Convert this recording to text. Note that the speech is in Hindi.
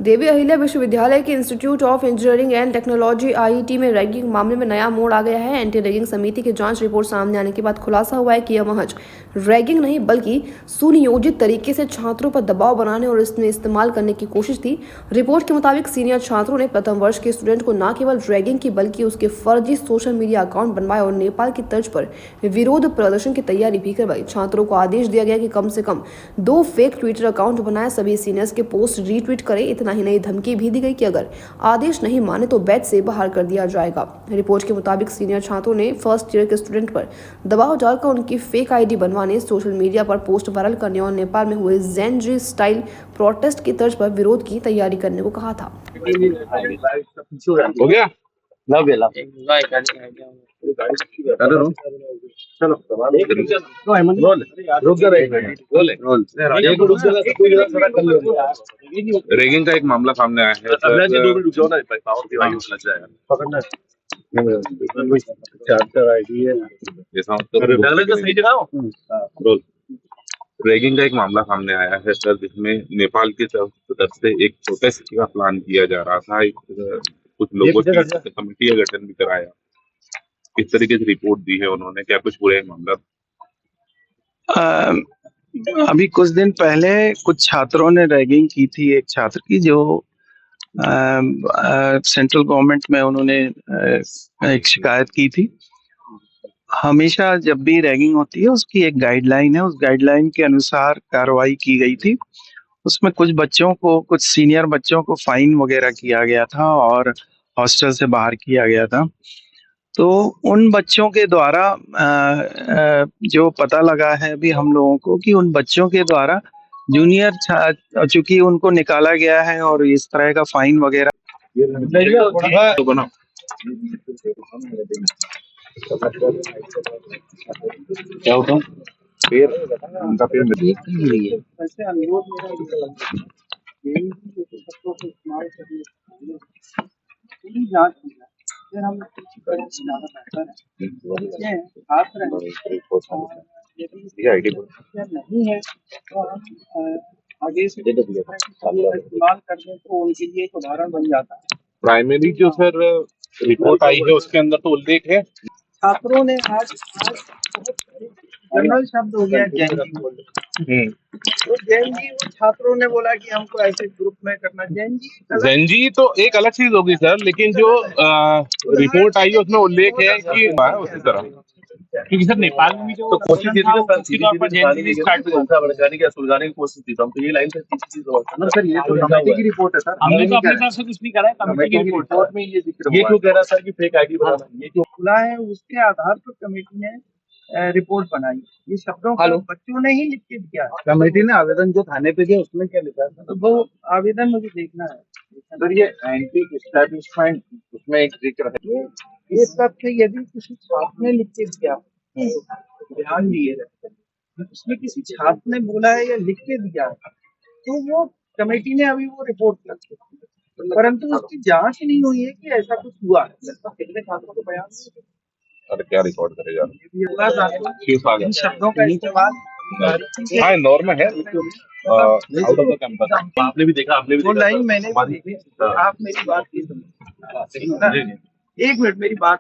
देवी अहिल्या विश्वविद्यालय के institute of engineering and technology IET में रैगिंग मामले में नया मोड़ आ गया है। एंटी रैगिंग समिति की जांच रिपोर्ट सामने आने के बाद खुलासा हुआ है कि यह महज रैगिंग नहीं बल्कि सुनियोजित तरीके से छात्रों पर दबाव बनाने और इसमें इस्तेमाल करने की कोशिश थी। रिपोर्ट के मुताबिक सीनियर छात्रों ने प्रथम वर्ष के स्टूडेंट को न केवल रैगिंग की बल्कि उसके फर्जी सोशल मीडिया अकाउंट बनवाए और नेपाल की तर्ज पर विरोध प्रदर्शन की तैयारी भी करवाई। छात्रों को आदेश दिया गया कि कम से कम 2 फेक ट्विटर अकाउंट बनाए, सभी सीनियर्स के पोस्ट रीट्वीट करें। इतना ही नहीं, धमकी भी दी गई कि अगर आदेश नहीं माने तो बैच से बाहर कर दिया जाएगा। रिपोर्ट के मुताबिक सीनियर छात्रों ने फर्स्ट ईयर के स्टूडेंट पर दबाव डालकर उनकी फेक आईडी बनवाने, सोशल मीडिया पर पोस्ट वायरल करने और नेपाल में हुए जेन जी स्टाइल प्रोटेस्ट की तर्ज पर विरोध की तैयारी करने को कहा था। हो गया चलो रुक जा रैगिंग का एक मामला सामने आया है। रैगिंग का एक मामला सामने आया है सर, जिसमें नेपाल की तरफ से एक प्रोटेस्ट का प्लान किया जा रहा था। कुछ लोगों की कमेटी का गठन भी कराया। किस तरीके से रिपोर्ट दी है उन्होंने, क्या कुछ पूरा मामला? अभी कुछ दिन पहले कुछ छात्रों ने रैगिंग की थी। एक छात्र की जो सेंट्रल गवर्नमेंट में उन्होंने एक शिकायत की थी। हमेशा जब भी रैगिंग होती है उसकी एक गाइडलाइन है, उस गाइडलाइन के अनुसार कार्रवाई की गई थी। उसमें कुछ बच्चों को, कुछ सीनियर बच्चों को फाइन वगैरह किया गया था और हॉस्टल से बाहर किया गया था। तो उन बच्चों के द्वारा जो पता लगा है अभी हम लोगों को कि उन बच्चों के द्वारा जूनियर, चूंकि उनको निकाला गया है और इस तरह का फाइन वगैरह क्या होता फिर उनका फिर फिर हम नहीं है तो हम आगे से इस्तेमाल करने को उनके लिए एक उदाहरण बन जाता है। प्राइमरी जो सर रिपोर्ट आई है उसके अंदर तो उल्लेख है। छात्रों ने आज बहुत जनरल शब्द हो गया जैन जी। तो जैन जी, वो छात्रों ने बोला कि हमको ऐसे ग्रुप में करना। जैन जी तो एक अलग चीज होगी सर, लेकिन जो रिपोर्ट आई है उसमें उल्लेख है कि उसी तरह, क्योंकि सर नेपाल में जो तो कोशिश की सुलझाने की कोशिश की, तो हम तो ये लाइन से सर ये तो कमेटी की रिपोर्ट है सर, हमने तो अपनी तरफ से कुछ नहीं करा है। कमेटी की रिपोर्ट में ये क्यों कह रहा सर कि फेक आईडी बनाना, ये क्यों खुला है? उसके आधार पर कमेटी ने रिपोर्ट बनाई। ये शब्दों को बच्चों ने ही लिख के दिया। कमेटी ने आवेदन जो थाने पे दिया उसमें क्या लिखा है? तो वो आवेदन मुझे देखना है सर। ये एंटी एस्टैब्लिशमेंट उसमें एक जिक्र है। ये तथ्य यदि किसी छात्र ने लिख के दिया, ध्यान दिए, उसमें किसी छात्र ने बोला है या लिख के दिया है, तो वो कमेटी ने अभी वो रिपोर्ट कर दी, परंतु उसकी जांच नहीं हुई है कि ऐसा कुछ हुआ है। कितने छात्रों को बयान, अरे क्या रिकॉर्ड करेगा इन शब्दों का इस्तेमाल हाँ नॉर्मल है। आउट ऑफ द कैंपस आपने भी देखा, आपने भी वो लाइन मैंने भी देखी। आप मेरी बात की, एक मिनट मेरी बात